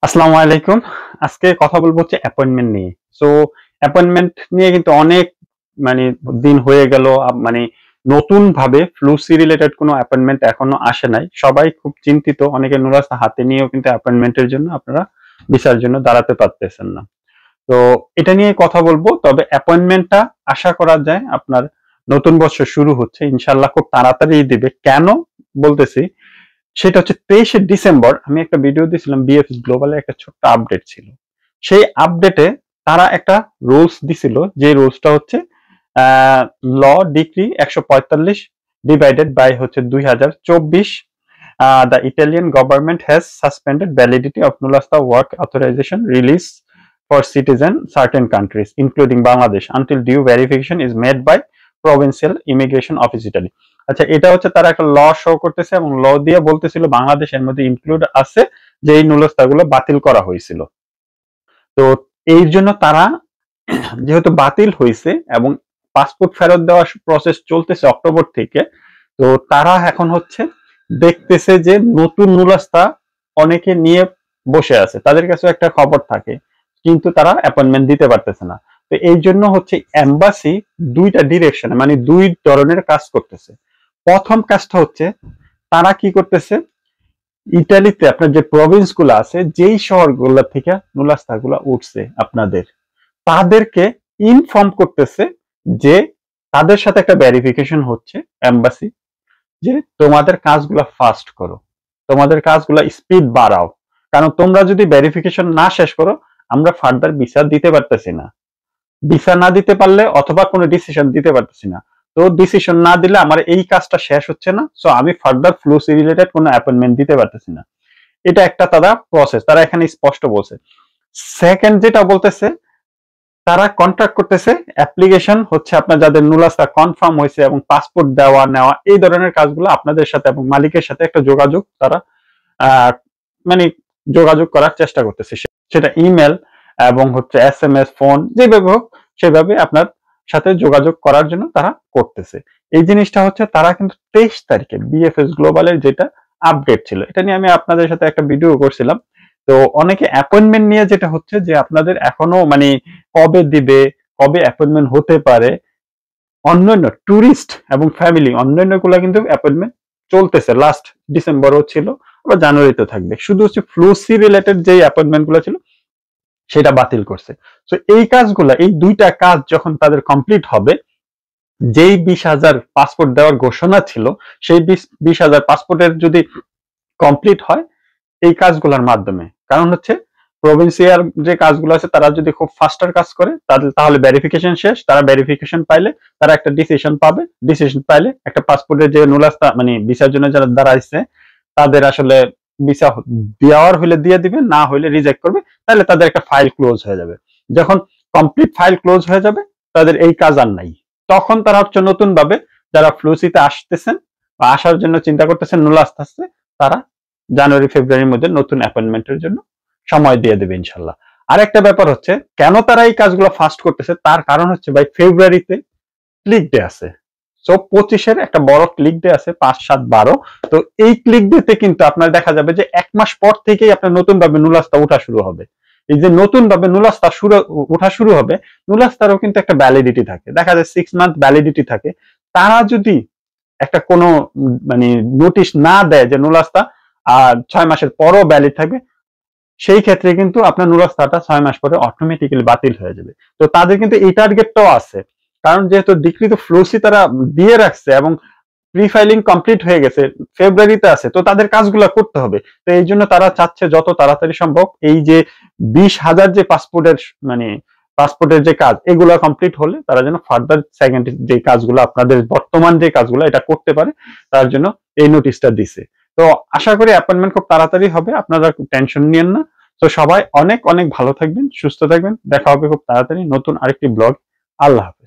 আসসালামু আলাইকুম। আজকে কথা বলবো হচ্ছে অ্যাপয়েন্টমেন্ট নিয়ে। সো অ্যাপয়েন্টমেন্ট নিয়ে কিন্তু অনেক মানে দিন হয়ে গেল। মানে নতুন ভাবে ফ্লু সি রিলেটেড কোনো অ্যাপয়েন্টমেন্ট এখনো আসে নাই। সবাই খুব চিন্তিত। অনেকে নুরাস্তা হাতে নিয়েও কিন্তু অ্যাপয়েন্টমেন্টের জন্য আপনারা ভিসার জন্য দাঁড়াতে পারতেছেন না। তো এটা নিয়ে কথা বলবো। তবে অ্যাপয়েন্টমেন্টটা আশা করা যায় আপনার নতুন বছর শুরু হচ্ছে। ইনশাআল্লাহ খুব তাড়াতাড়ি দিবে। কেন বলতেছি? সেটা হচ্ছে 23শে ডিসেম্বর আমি একটা ভিডিও দিয়েছিলাম, বিএফএস গ্লোবালের একটা ছোট্ট আপডেট ছিল। সেই আপডেটে তারা একটা রুলস দিছিল, যে রুলসটা হচ্ছে ল ডিক্রি 145 ডিভাইডেড বাই হচ্ছে 2024। The Italian government has suspended validity of nulla osta work authorization release for citizen certain countries including Bangladesh until due verification is made by provincial immigration office Italy. আচ্ছা, এটা হচ্ছে তারা একটা ল শো করতেছে এবং ল দিয়ে বলতেছিল বাংলাদেশের মধ্যে ইনক্লুড আছে যে এই নুলস্তাগুলো বাতিল করা হয়েছিল। তো এই জন্য তারা যেহেতু বাতিল হয়েছে এবং পাসপোর্ট ফেরত দেওয়ার প্রসেস চলতেছে অক্টোবর থেকে, তো তারা এখন হচ্ছে দেখতেছে যে নতুন নুলস্তা অনেকে নিয়ে বসে আছে, তাদের কাছে একটা খবর থাকে কিন্তু তারা অ্যাপয়েন্টমেন্ট দিতে পারতেছে না। তো এই জন্য হচ্ছে এম্বাসি দুইটা ডিরেকশনে মানে দুই ধরনের কাজ করতেছে। প্রথম কাজটা হচ্ছে তারা কি করতেছে, ইটালিতে আপনার যে প্রভিন্স গুলো আছে, যেই শহরগুলো থেকে নুলাস্তা গুলা উঠছে আপনাদের, তাদেরকে ইনফর্ম করতেছে যে তাদের সাথে একটা ভেরিফিকেশন হচ্ছে এম্বাসি, যে তোমাদের কাজগুলা ফাস্ট করো, তোমাদের কাজগুলা স্পিড বাড়াও, কারণ তোমরা যদি ভেরিফিকেশন না শেষ করো আমরা ফার্দার ভিসা দিতে পারতেছি না। ভিসা না দিতে পারলে অথবা কোনো ডিসিশন দিতে পারতেছি না, তো ডিসিশন না দিলে আমার এই কাজটা শেষ হচ্ছে না, সো আমি ফার্দার ফ্লু সি রিলেটেড কোনো অ্যাপয়েন্টমেন্ট দিতে পারতেছি না। এটা একটা তারা প্রসেস, তারা এখানে স্পষ্ট বলছে। সেকেন্ড যেটা বলতেছে, তারা কন্ট্রাক্ট করতেছে অ্যাপ্লিকেশন হচ্ছে আপনার যাদের নুলাস্তা কনফার্ম হয়েছে এবং পাসপোর্ট দেওয়া নেওয়া এই ধরনের কাজগুলো আপনাদের সাথে এবং মালিকের সাথে একটা যোগাযোগ তারা মানে যোগাযোগ করার চেষ্টা করতেছে, সেটা ইমেল এবং হচ্ছে SMS ফোন যেভাবে হোক সেভাবে আপনার সাথে যোগাযোগ করার জন্য তারা করতেছে। এই জিনিসটা হচ্ছে তারা কিন্তু 23 তারিখে বিএফএস গ্লোবালের যেটা আপডেট ছিল, এটা নিয়ে আমি আপনাদের সাথে একটা ভিডিও করছিলাম। তো অনেকে অ্যাপয়েন্টমেন্ট নিয়ে যেটা হচ্ছে যে আপনাদের এখনো মানে কবে দিবে, কবে অ্যাপয়েন্টমেন্ট হতে পারে, অন্যান্য ট্যুরিস্ট এবং ফ্যামিলি অন্যান্য গুলা কিন্তু অ্যাপয়েন্টমেন্ট চলতেছে, লাস্ট ডিসেম্বরও ছিল, আবার জানুয়ারিতে থাকবে। শুধু হচ্ছে ফ্লু সি রিলেটেড যে অ্যাপয়েন্টমেন্ট গুলো ছিল সেটা বাতিল করছে। তো এই কাজগুলা, এই দুইটা কাজ যখন তাদের কমপ্লিট হবে, যেই 20,000 পাসপোর্ট দেওয়ার ঘোষণা ছিল সেই 20,000 পাসপোর্টের যদি কমপ্লিট হয় এই কাজগুলোর মাধ্যমে, কারণ হচ্ছে প্রভিন্সিয়াল যে কাজগুলো আছে তারা যদি খুব ফাস্টার কাজ করে তাহলে ভেরিফিকেশন শেষ, তারা ভেরিফিকেশন পাইলে তারা একটা ডিসিশন পাবে, ডিসিশন পাইলে একটা পাসপোর্টের যে নুলাস্তা মানে ভিসার জন্য যারা দাঁড়াইছে তাদের আসলে ভিসা দেওয়ার হলে দিয়ে দিবে, না হলে রিজেক্ট করবে, তাহলে তাদের একটা ফাইল ক্লোজ হয়ে যাবে। যখন কমপ্লিট ফাইল ক্লোজ হয়ে যাবে তাদের এই কাজ আর নাই, তখন তারা হচ্ছে নতুন ভাবে যারা ফ্লুসিতে আসতেছেন বা আসার জন্য চিন্তা করতেছেন নুলাস্তা আসছে, তারা জানুয়ারি ফেব্রুয়ারির মধ্যে নতুন অ্যাপয়েন্টমেন্টের জন্য সময় দিয়ে দেবে ইনশাল্লাহ। আর একটা ব্যাপার হচ্ছে কেন তারা এই কাজগুলো ফাস্ট করতেছে, তার কারণ হচ্ছে ভাই ফেব্রুয়ারিতে ক্লিক ডে আছে। সো 25-এর একটা বড় ক্লিক ডে আছে, 5, 7, 12। তো এই ক্লিক ডেতে কিন্তু আপনার দেখা যাবে যে 1 মাস পর থেকেই আপনার নতুন ভাবে নুলাস্তা উঠা শুরু হবে। এই যে নতুন ভাবে নুলাস্তা উঠা শুরু হবে, নুলাস্তারও কিন্তু একটা ভ্যালিডিটি থাকে, দেখা যায় 6 মান্থ ভ্যালিডিটি থাকে। তারা যদি একটা কোনো মানে নোটিশ না দেয় যে নুলাস্তা 6 মাসের পরও ভ্যালিড থাকবে, সেই ক্ষেত্রে কিন্তু আপনার নুরাস্তাটা 6 মাস পরে অটোমেটিক্যালি বাতিল হয়ে যাবে। তো তাদের কিন্তু এই টার্গেটটাও আছে, কারণ যেহেতু ডিক্রি তো ফ্লুসি তারা দিয়ে রাখছে এবং প্রি ফাইলিং কমপ্লিট হয়ে গেছে, ফেব্রুয়ারিতে আছে, তো তাদের কাজগুলো করতে হবে। তো এই জন্য তারা চাচ্ছে যত তাড়াতাড়ি সম্ভব এই যে 20,000 যে পাসপোর্টের যে কাজ এগুলো কমপ্লিট হলে তারা যেন ফার্দার সেকেন্ড যে কাজগুলো আপনাদের বর্তমান যে কাজগুলো এটা করতে পারে, তার জন্য এই নোটিশটা দিছে। তো আশা করি অ্যাপয়েন্টমেন্ট খুব তাড়াতাড়ি হবে, আপনারা টেনশন নিয়েন না। তো সবাই অনেক অনেক ভালো থাকবেন, সুস্থ থাকবেন, দেখা হবে খুব তাড়াতাড়ি নতুন আরেকটি ব্লগ। আল্লাহ হাফেজ।